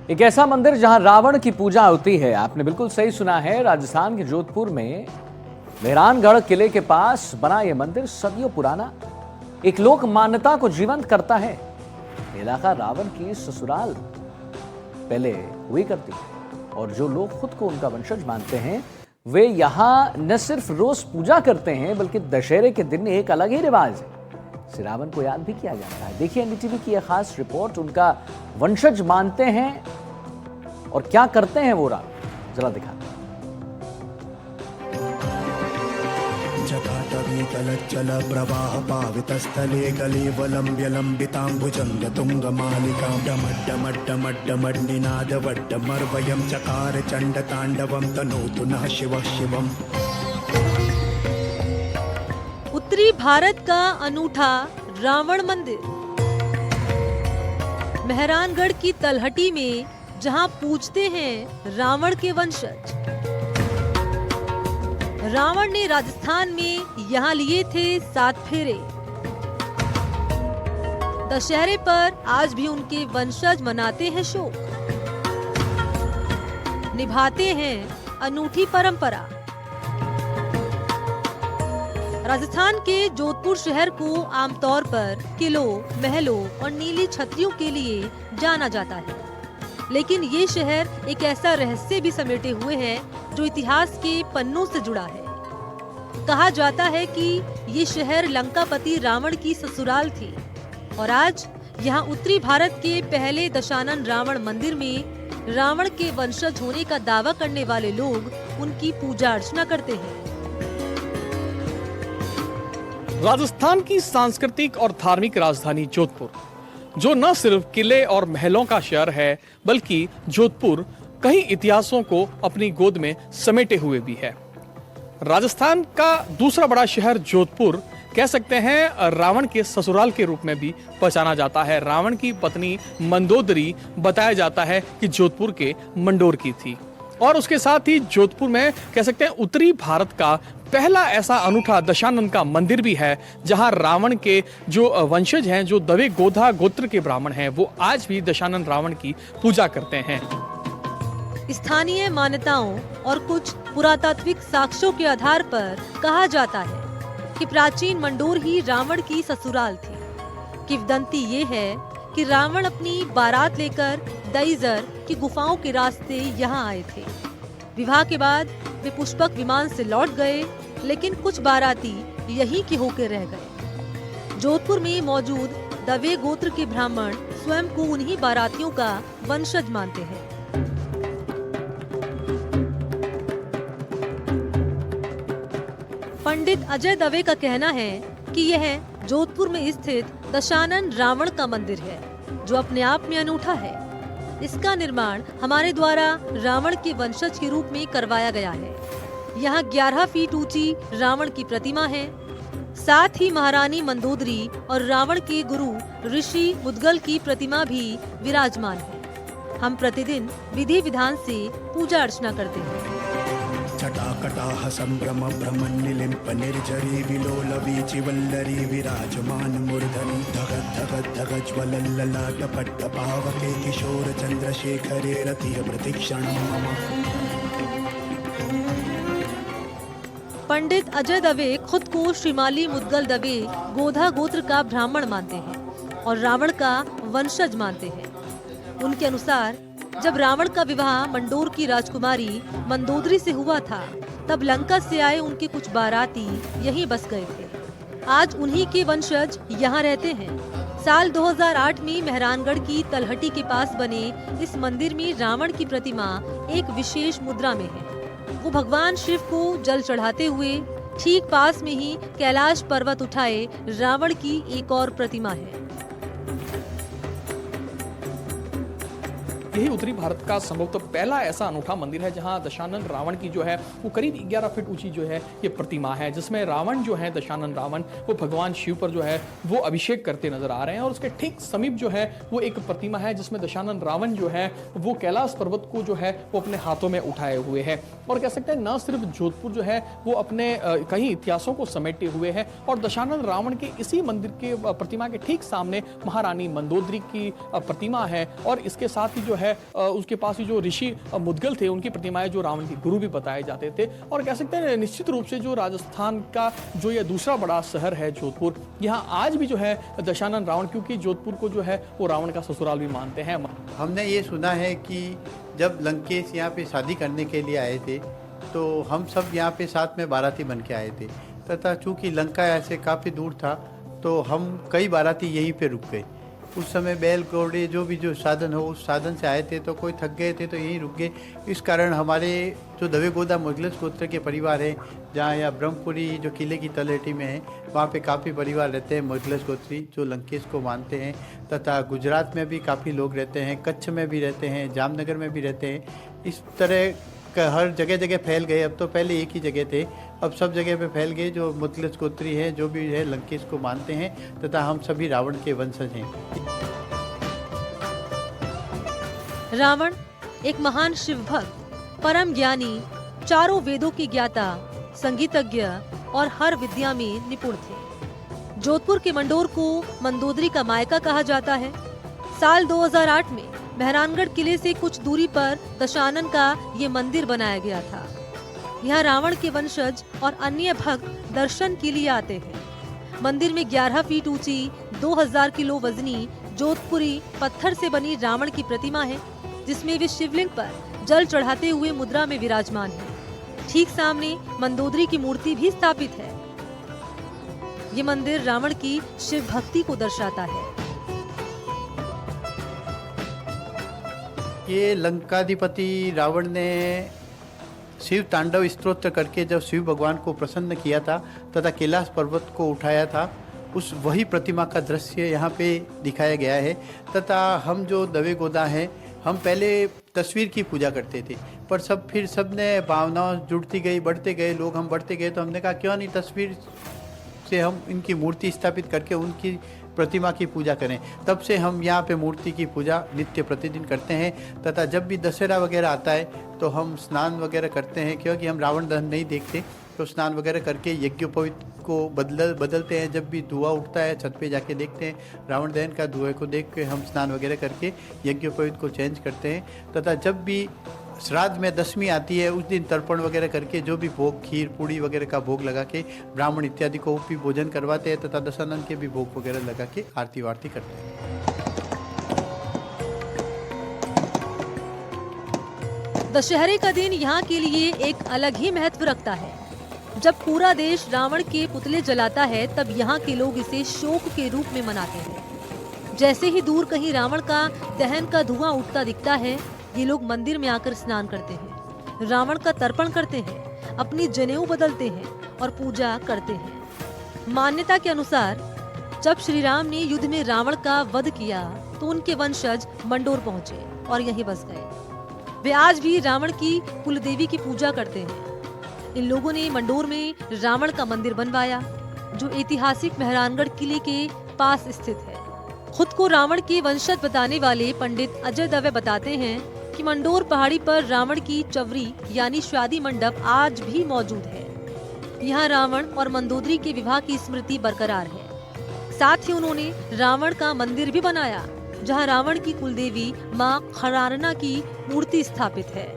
एक ऐसा मंदिर जहां रावण की पूजा होती है। आपने बिल्कुल सही सुना है। राजस्थान के जोधपुर में मेहरानगढ़ किले के पास बना यह मंदिर सदियों पुराना एक लोक मान्यता को जीवंत करता है। यह इलाका रावण की ससुराल पहले हुई करती है और जो लोग खुद को उनका वंशज मानते हैं वे यहां न सिर्फ रोज पूजा करते हैं बल्कि दशहरे के दिन एक अलग ही रिवाज है, श्री रावण को याद भी किया जाता है। देखिए एनडीटीवी की यह खास रिपोर्ट। उनका वंशज मानते हैं और क्या करते हैं वो रावण, जरा दिखाते हैं। जल प्रवाह पावितस्थले कलेवलम्ब्यलम्बिताम्बुजङ्ग तुङ्गमालिकां डमड्डमड्डमड्डमड्निनादवड्डमर्वयं चकार चण्डताण्डवं तनोतु नः शिवः शिवम्। उत्तरी भारत का अनूठा रावण मंदिर मेहरानगढ़ की तलहटी में, जहां पूजते हैं रावण के वंशज। रावण ने राजस्थान में यहाँ लिए थे 7 फेरे। दशहरे पर आज भी उनके वंशज मनाते हैं शोक, निभाते हैं अनूठी परंपरा। राजस्थान के जोधपुर शहर को आमतौर पर किलों, महलों और नीली छतरियों के लिए जाना जाता है, लेकिन ये शहर एक ऐसा रहस्य भी समेटे हुए है जो इतिहास के पन्नों से जुड़ा है। कहा जाता है कि ये शहर लंकापति रावण की ससुराल थी और आज यहाँ उत्तरी भारत के पहले दशानन रावण मंदिर में रावण के वंशज होने का दावा करने वाले लोग उनकी पूजा अर्चना करते हैं। राजस्थान की सांस्कृतिक और धार्मिक राजधानी जोधपुर, जो न सिर्फ किले और महलों का शहर है बल्कि जोधपुर कई इतिहासों को अपनी गोद में समेटे हुए भी है। राजस्थान का दूसरा बड़ा शहर जोधपुर कह सकते हैं रावण के ससुराल के रूप में भी पहचाना जाता है। रावण की पत्नी मंदोदरी बताया जाता है कि जोधपुर के मंडोर की थी और उसके साथ ही जोधपुर में कह सकते हैं उत्तरी भारत का पहला ऐसा अनूठा दशानन का मंदिर भी है, जहां रावण के जो वंशज हैं, जो दवे गोधा गोत्र के ब्राह्मण हैं, वो आज भी दशानन रावण की पूजा करते हैं। स्थानीय मान्यताओं और कुछ पुरातात्विक साक्ष्यों के आधार पर कहा जाता है कि प्राचीन मंडोर ही रावण की ससुराल थी। किंवदंती ये है कि रावण अपनी बारात लेकर दईजर की गुफाओं के रास्ते यहाँ आए थे। विवाह के बाद वे पुष्पक विमान से लौट गए, लेकिन कुछ बाराती यहीं के होकर रह गए। जोधपुर में मौजूद दवे गोत्र के ब्राह्मण स्वयं को उन्हीं बारातियों का वंशज मानते हैं। पंडित अजय दवे का कहना है कि यह जोधपुर में स्थित दशानन रावण का मंदिर है, जो अपने आप में अनूठा है। इसका निर्माण हमारे द्वारा रावण के वंशज के रूप में करवाया गया है। यहाँ 11 फीट ऊंची रावण की प्रतिमा है। साथ ही महारानी मंदोदरी और रावण के गुरु ऋषि मुद्गल की प्रतिमा भी विराजमान है। हम प्रतिदिन विधि विधान से पूजा अर्चना करते हैं। जटाकटाह संभ्रम भ्रमन्निलिम्प निर्जरी विलोलवीचि वल्लरी विराजमान मूर्धनि धगत् धगत् धगत् ज्वलल्ललाट पट्टपावके किशोर चंद्रशेखरे रतिः प्रतीक्षणं मम। पंडित अजय दवे खुद को श्रीमाली मुद्गल दवे गोधा गोत्र का ब्राह्मण मानते हैं और रावण का वंशज मानते हैं। उनके अनुसार जब रावण का विवाह मंडोर की राजकुमारी मंदोदरी से हुआ था, तब लंका से आए उनके कुछ बाराती यहीं बस गए थे। आज उन्हीं के वंशज यहाँ रहते हैं। साल 2008 में मेहरानगढ़ की तलहटी के पास बने इस मंदिर में रावण की प्रतिमा एक विशेष मुद्रा में है। वो भगवान शिव को जल चढ़ाते हुए ठीक पास में ही कैलाश पर्वत उठाए रावण की एक और प्रतिमा है। यही उत्तरी भारत का संभवतः पहला ऐसा अनूठा मंदिर है जहां दशानन रावण की जो है वो करीब 11 फीट ऊंची जो है ये प्रतिमा है, जिसमें रावण जो है दशानन रावण वो भगवान शिव पर जो है वो अभिषेक करते नजर आ रहे हैं। और उसके ठीक समीप जो है वो एक प्रतिमा है जिसमें दशानन रावण जो है वो कैलाश पर्वत को जो है वो अपने हाथों में उठाए हुए है। और कह सकते हैं न सिर्फ जोधपुर जो है वो अपने कई इतिहासों को समेटे हुए है और दशानन रावण के इसी मंदिर के प्रतिमा के ठीक सामने महारानी मंदोदरी की प्रतिमा है और इसके साथ ही जो है है उसके पास ही जो ऋषि मुद्गल थे उनकी प्रतिमाएं जो रावण के गुरु भी बताए जाते थे। और कह सकते हैं निश्चित रूप से जो राजस्थान का जो ये दूसरा बड़ा शहर है जोधपुर, यहाँ आज भी जो है दशानन रावण, क्योंकि जोधपुर को जो है वो रावण का ससुराल भी मानते हैं। हमने ये सुना है कि जब लंकेश यहाँ पे शादी करने के लिए आए थे तो हम सब यहाँ पे साथ में बाराती बन के आए थे, तथा चूँकि लंका ऐसे काफ़ी दूर था तो हम कई बाराती यहीं पे रुक गए। उस समय बैल घोड़े जो साधन हो उस साधन से आए थे, तो कोई थक गए थे तो यहीं रुक गए। इस कारण हमारे जो दवे गोदा मुगलस गोत्र के परिवार हैं, जहाँ या ब्रह्मपुरी जो किले की तलहटी में है, वहाँ पे काफ़ी परिवार रहते हैं मुगलस गोत्री जो लंकेश को मानते हैं। तथा गुजरात में भी काफ़ी लोग रहते हैं, कच्छ में भी रहते हैं, जामनगर में भी रहते हैं। इस तरह का हर जगह जगह फैल गए। अब तो पहले एक ही जगह थे, अब सब जगह पे फैल गए। जो मुगलस गोत्री है जो भी है लंकेश को मानते हैं, तथा हम सभी रावण के वंशज हैं। रावण एक महान शिव भक्त, परम ज्ञानी, चारों वेदों की ज्ञाता, संगीतज्ञ और हर विद्या में निपुण थे। जोधपुर के मंडोर को मंदोदरी का मायका कहा जाता है। साल 2008 में मेहरानगढ़ किले से कुछ दूरी पर दशानन का ये मंदिर बनाया गया था। यहाँ रावण के वंशज और अन्य भक्त दर्शन के लिए आते हैं। मंदिर में 11 फीट ऊंची 2000 किलो वजनी जोधपुरी पत्थर से बनी रावण की प्रतिमा है, जिसमें वे शिवलिंग पर जल चढ़ाते हुए मुद्रा में विराजमान है। ठीक सामने मंदोदरी की मूर्ति भी स्थापित है। ये मंदिर रावण की शिव भक्ति को दर्शाता है। ये लंकाधिपति रावण ने शिव तांडव स्तोत्र करके जब शिव भगवान को प्रसन्न किया था तथा कैलाश पर्वत को उठाया था, उस वही प्रतिमा का दृश्य यहाँ पे दिखाया गया है। तथा हम जो दवे गोदा हैं, हम पहले तस्वीर की पूजा करते थे, पर फिर सब ने भावनाओं जुड़ती गई, बढ़ते गए लोग, हम बढ़ते गए, तो हमने कहा क्यों नहीं तस्वीर से हम इनकी मूर्ति स्थापित करके उनकी प्रतिमा की पूजा करें। तब से हम यहाँ पे मूर्ति की पूजा नित्य प्रतिदिन करते हैं। तथा जब भी दशहरा वगैरह आता है तो हम स्नान वगैरह करते हैं, क्योंकि हम रावण दहन नहीं देखते, तो स्नान वगैरह करके यज्ञोपवीत को बदलते हैं। जब भी धुआं उठता है छत पे जाके देखते हैं, रावण दहन का धुएं को देख के हम स्नान वगैरह करके यज्ञोपवीत को चेंज करते हैं। तथा जब भी श्राद्ध में दशमी आती है उस दिन तर्पण वगैरह करके जो भी भोग, खीर पूड़ी वगैरह का भोग लगा के ब्राह्मण इत्यादि को भी भोजन करवाते हैं, तथा दशानन के भी भोग वगैरह लगा के आरती वारती करते हैं। दशहरे का दिन यहाँ के लिए एक अलग ही महत्व रखता है। जब पूरा देश रावण के पुतले जलाता है, तब यहाँ के लोग इसे शोक के रूप में मनाते हैं। जैसे ही दूर कहीं रावण का दहन का धुआं उठता दिखता है, ये लोग मंदिर में आकर स्नान करते हैं, रावण का तर्पण करते हैं, अपनी जनेऊ बदलते हैं और पूजा करते हैं। मान्यता के अनुसार जब श्री राम ने युद्ध में रावण का वध किया तो उनके वंशज मंडोर पहुंचे और यहीं बस गए। वे आज भी रावण की कुलदेवी की पूजा करते हैं। इन लोगों ने मंडोर में रावण का मंदिर बनवाया, जो ऐतिहासिक मेहरानगढ़ किले के पास स्थित है। खुद को रावण के वंशज बताने वाले पंडित अजय दवे बताते हैं कि मंडोर पहाड़ी पर रावण की चवरी यानी शादी मंडप आज भी मौजूद है। यहाँ रावण और मंदोदरी के विवाह की स्मृति बरकरार है। साथ ही उन्होंने रावण का मंदिर भी बनाया, जहाँ रावण की कुलदेवी माँ खरारना की मूर्ति स्थापित है।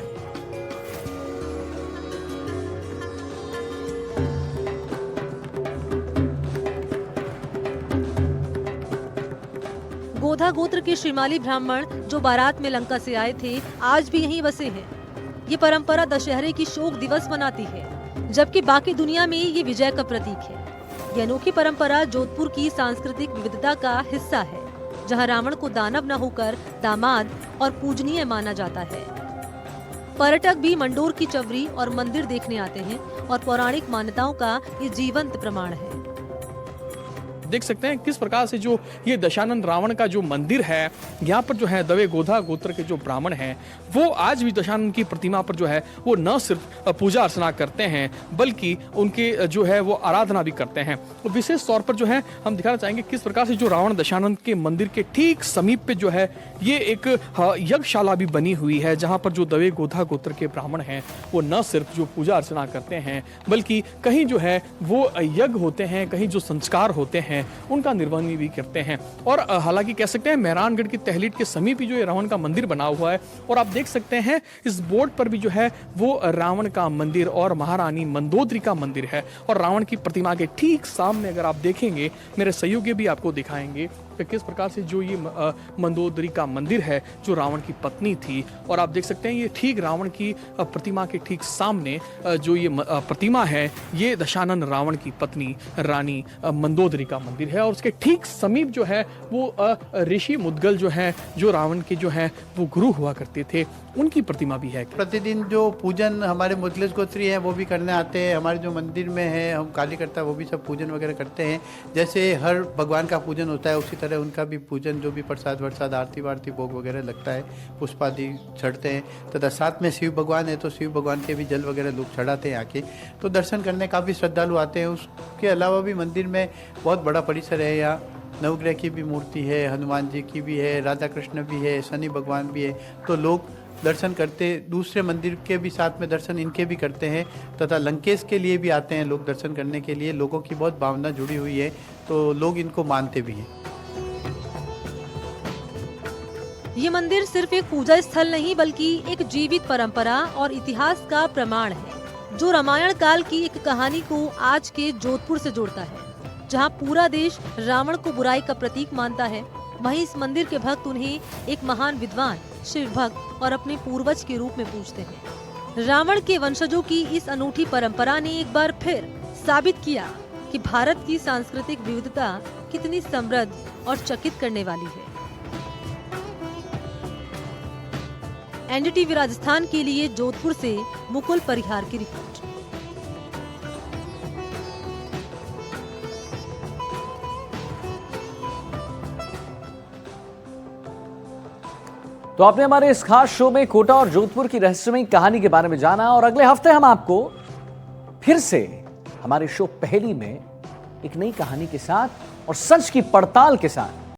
गोधा गोत्र के श्रीमाली ब्राह्मण जो बारात में लंका से आए थे, आज भी यहीं बसे हैं। ये परंपरा दशहरे की शोक दिवस मनाती है, जबकि बाकी दुनिया में ये विजय का प्रतीक है। ये अनोखी परंपरा जोधपुर की सांस्कृतिक विविधता का हिस्सा है, जहां रावण को दानव न होकर दामाद और पूजनीय माना जाता है। पर्यटक भी मंडोर की चवरी और मंदिर देखने आते हैं और पौराणिक मान्यताओं का ये जीवंत प्रमाण है। देख सकते हैं किस प्रकार से जो ये दशानन रावण का जो मंदिर है, यहाँ पर जो है दवे गोधा गोत्र के जो ब्राह्मण हैं वो आज भी दशानन की प्रतिमा पर जो है वो न सिर्फ पूजा अर्चना करते हैं, बल्कि उनके जो है वो आराधना भी करते हैं। तो विशेष तौर पर जो है हम दिखाना चाहेंगे किस प्रकार से जो रावण दशानन के मंदिर के ठीक समीप पे जो है ये एक यज्ञशाला भी बनी हुई है, जहाँ पर जो दवे गोधा गोत्र के ब्राह्मण हैं वो न सिर्फ जो पूजा अर्चना करते हैं, बल्कि कहीं जो है वो यज्ञ होते हैं, कहीं जो संस्कार होते हैं हैं उनका निर्वहन भी करते हैं। और हालांकि कह सकते हैं मेहरानगढ़ की तहलीट के समीप ही जो ये रावण का मंदिर बना हुआ है, और आप देख सकते हैं इस बोर्ड पर भी जो है वो रावण का मंदिर और महारानी मंदोदरी का मंदिर है। और रावण की प्रतिमा के ठीक सामने अगर आप देखेंगे, मेरे सहयोगी भी आपको दिखाएंगे कि किस प्रकार से जो ये मंदोदरी का मंदिर है जो रावण की पत्नी थी। और आप देख सकते हैं ये ठीक रावण की प्रतिमा के ठीक सामने जो ये प्रतिमा है ये दशानन रावण की पत्नी रानी मंदोदरी का मंदिर है। और उसके ठीक समीप जो है वो ऋषि मुद्गल जो है, जो रावण के जो है वो गुरु हुआ करते थे, उनकी प्रतिमा भी है। प्रतिदिन जो पूजन हमारे मुदलिस गोत्री हैं वो भी करने आते हैं। हमारे जो मंदिर में है हम कालीकर्ता वो भी सब पूजन वगैरह करते हैं। जैसे हर भगवान का पूजन होता है उसी तरह उनका भी पूजन, जो भी प्रसाद वरसाद आरती वारती भोग वगैरह लगता है, पुष्पादि चढ़ते हैं। तथा साथ में शिव भगवान है तो शिव भगवान के भी जल वगैरह लोग चढ़ाते हैं आके, तो दर्शन करने काफ़ी श्रद्धालु आते हैं। उसके अलावा भी मंदिर में बहुत बड़ा परिसर है। यहाँ नवग्रह की भी मूर्ति है, हनुमान जी की भी है, राधा कृष्ण भी है, शनि भगवान भी है। तो लोग दर्शन करते, दूसरे मंदिर के भी साथ में दर्शन इनके भी करते हैं। तथा लंकेश के लिए भी आते हैं लोग दर्शन करने के लिए। लोगों की बहुत भावना जुड़ी हुई है तो लोग इनको मानते भी हैं। ये मंदिर सिर्फ एक पूजा स्थल नहीं बल्कि एक जीवित परंपरा और इतिहास का प्रमाण है, जो रामायण काल की एक कहानी को आज के जोधपुर से जोड़ता है। जहां पूरा देश रावण को बुराई का प्रतीक मानता है, वहीं इस मंदिर के भक्त उन्हें एक महान विद्वान, शिव भक्त और अपने पूर्वज के रूप में पूजते हैं। रावण के वंशजों की इस अनूठी परंपरा ने एक बार फिर साबित किया कि भारत की सांस्कृतिक विविधता कितनी समृद्ध और चकित करने वाली है। एनडीटीवी राजस्थान के लिए जोधपुर से मुकुल परिहार की रिपोर्ट। तो आपने हमारे इस खास शो में कोटा और जोधपुर की रहस्यमयी कहानी के बारे में जाना, और अगले हफ्ते हम आपको फिर से हमारे शो पहेली में एक नई कहानी के साथ और सच की पड़ताल के साथ